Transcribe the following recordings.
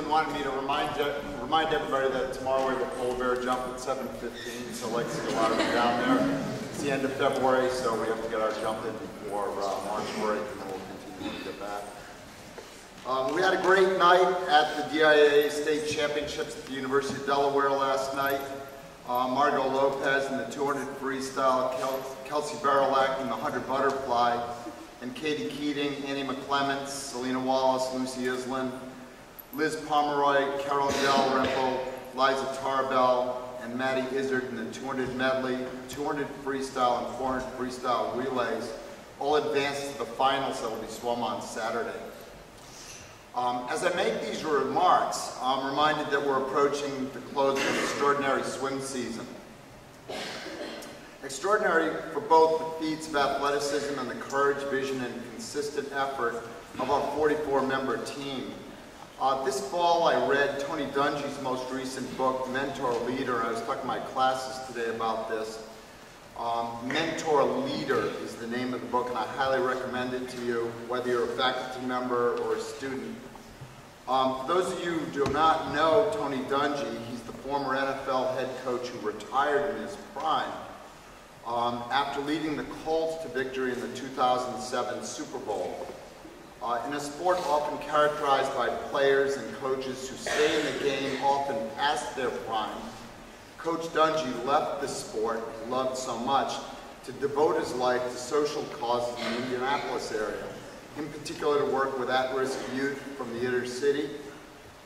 Cleveland wanted me to remind everybody that tomorrow we have a polar bear jump at 7:15, so I'd like to see a lot of them down there. It's the end of February, so we have to get our jump in before March break, and then we'll continue to get back. We had a great night at the DIAA State Championships at the University of Delaware last night. Margot Lopez in the 200 freestyle, Kelsey Barilak in the 100 butterfly, and Katie Keating, Annie McClements, Selena Wallace, Lucy Islin, Liz Pomeroy, Carol Dalrymple, Liza Tarbell, and Maddie Izzard in the 200 medley, 200 freestyle, and 400 freestyle relays, all advanced to the finals that will be swum on Saturday. As I make these remarks, I'm reminded that we're approaching the close of an extraordinary swim season. Extraordinary for both the feats of athleticism and the courage, vision, and consistent effort of our 44-member team. This fall I read Tony Dungy's most recent book, Mentor Leader, and I was talking to my classes today about this. Mentor Leader is the name of the book, and I highly recommend it to you, whether you're a faculty member or a student. For those of you who do not know Tony Dungy, he's the former NFL head coach who retired in his prime after leading the Colts to victory in the 2007 Super Bowl. In a sport often characterized by players and coaches who stay in the game often past their prime, Coach Dungy left the sport he loved so much to devote his life to social causes in the Indianapolis area, in particular to work with at-risk youth from the inner city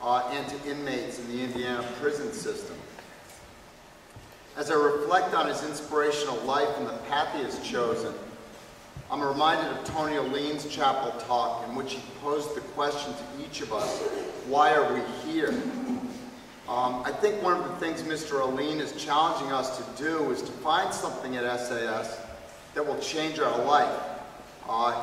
and to inmates in the Indiana prison system. As I reflect on his inspirational life and the path he has chosen, I'm reminded of Tony Allen's chapel talk in which he posed the question to each of us, why are we here? I think one of the things Mr. Allen is challenging us to do is to find something at SAS that will change our life,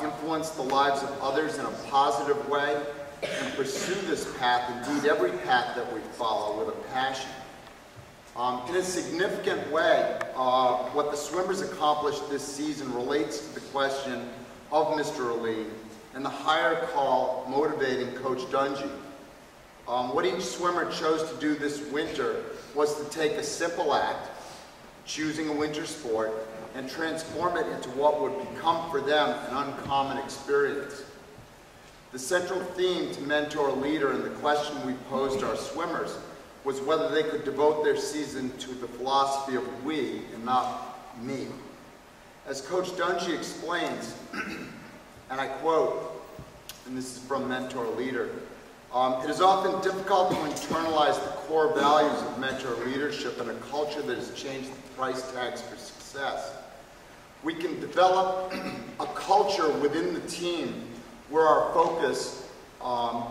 influence the lives of others in a positive way, and pursue this path, indeed every path that we follow, with a passion. In a significant way, what the swimmers accomplished this season relates to the question of Mr. Allen and the higher call motivating Coach Dungy. What each swimmer chose to do this winter was to take a simple act, choosing a winter sport, and transform it into what would become for them an uncommon experience. The central theme to Mentor Leader and the question we posed our swimmers was whether they could devote their season to the philosophy of we and not me. As Coach Dungy explains, and I quote, and this is from Mentor Leader, it is often difficult to internalize the core values of mentor leadership in a culture that has changed the price tags for success. We can develop a culture within the team where our focus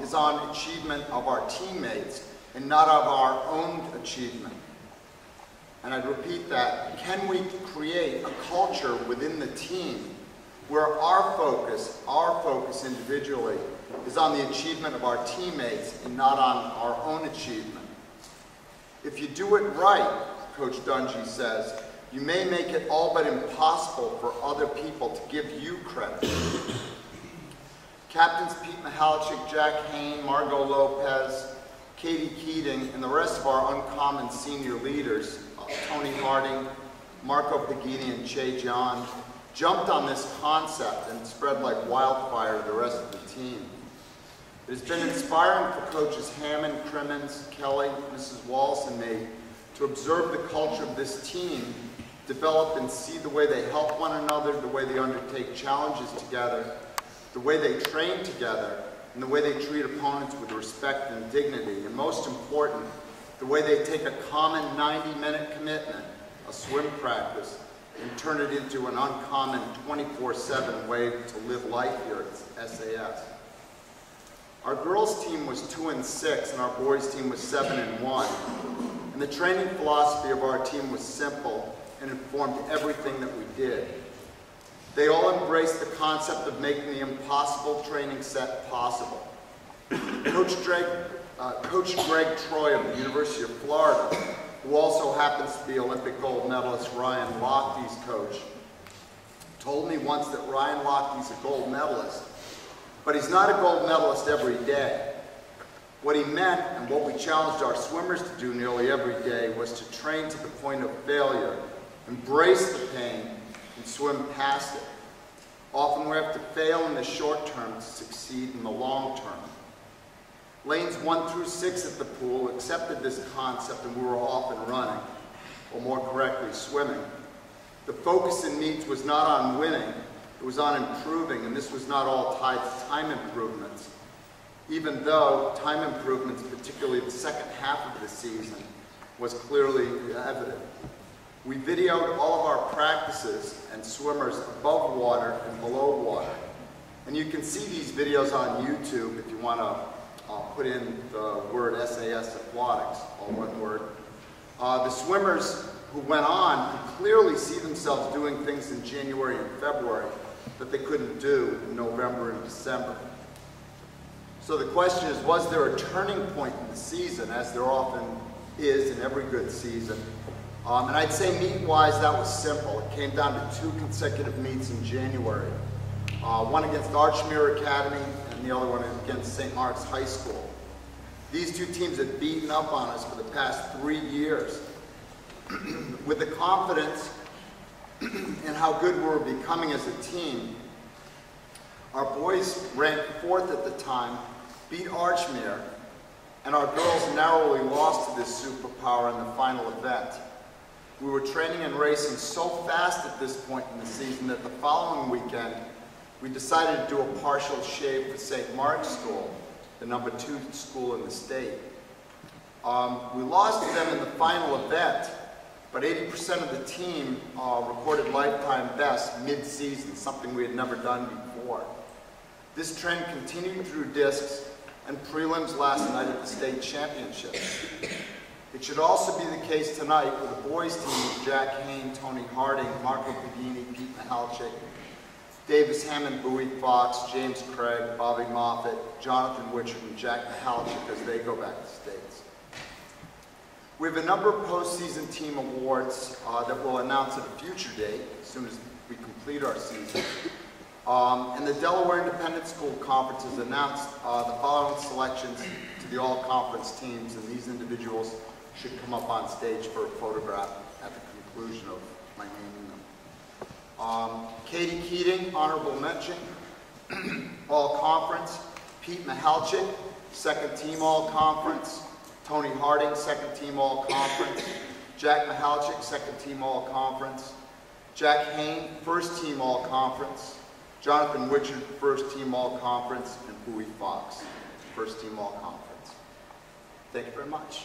is on achievement of our teammates and not of our own achievement. And I'd repeat that. Can we create a culture within the team where our focus individually is on the achievement of our teammates and not on our own achievement? If you do it right, Coach Dungy says, you may make it all but impossible for other people to give you credit. Captains Pete Mihalichik, Jack Hain, Margot Lopez, Katie Keating, and the rest of our uncommon senior leaders, Tony Harding, Marco Pagini, and Che John, jumped on this concept and spread like wildfire to the rest of the team. It has been inspiring for coaches Hammond, Crimmins, Kelly, Mrs. Wallace, and me to observe the culture of this team develop and see the way they help one another, the way they undertake challenges together, the way they train together, and the way they treat opponents with respect and dignity, and most important, the way they take a common 90-minute commitment, a swim practice, and turn it into an uncommon 24/7 way to live life here at SAS. Our girls team was 2-6 and our boys team was 7-1. And the training philosophy of our team was simple and informed everything that we did. They all embraced the concept of making the impossible training set possible. Coach Greg Troy of the University of Florida, who also happens to be Olympic gold medalist Ryan Lochte's coach, told me once that Ryan Lochte's a gold medalist, but he's not a gold medalist every day. What he meant, and what we challenged our swimmers to do nearly every day, was to train to the point of failure, embrace the pain, and swim past it. Often we have to fail in the short term to succeed in the long term. Lanes 1 through 6 at the pool accepted this concept, and we were off and running, or more correctly, swimming. The focus in meets was not on winning, it was on improving, and this was not all tied to time improvements, even though time improvements, particularly the second half of the season, was clearly evident. We videoed all of our practices and swimmers above water and below water. And you can see these videos on YouTube if you want to put in the word SAS Aquatics, all one word. The swimmers who went on could clearly see themselves doing things in January and February that they couldn't do in November and December. So the question is, was there a turning point in the season, as there often is in every good season? And I'd say meet-wise, that was simple. It came down to 2 consecutive meets in January. One against Archmere Academy and the other one against St. Mark's High School. These 2 teams had beaten up on us for the past 3 years. With the confidence in how good we were becoming as a team, our boys ranked 4th at the time, beat Archmere, and our girls narrowly lost to this superpower in the final event. We were training and racing so fast at this point in the season that the following weekend, we decided to do a partial shave for St. Mark's School, the number 2 school in the state. We lost to them in the final event, but 80% of the team recorded lifetime best mid-season, something we had never done before. This trend continued through discs and prelims last night at the state championships. It should also be the case tonight with the boys team of Jack Hain, Tony Harding, Marco Pedini, Pete Mihalchik, Davis Hammond, Bowie Fox, James Craig, Bobby Moffett, Jonathan Wichard, and Jack Mihalchik as they go back to states. We have a number of postseason team awards that we'll announce at a future date as soon as we complete our season. And the Delaware Independent School Conference has announced the following selections to the all-conference teams, and these individuals should come up on stage for a photograph at the conclusion of my naming them. Katie Keating, honorable mention, all-conference. Pete Mihalchik, second team all-conference. Tony Harding, second team all-conference. Jack Mihalchik, second team all-conference. Jack Hain, first team all-conference. Jonathan Wichard, first team all-conference, and Bowie Fox, first team all-conference. Thank you very much.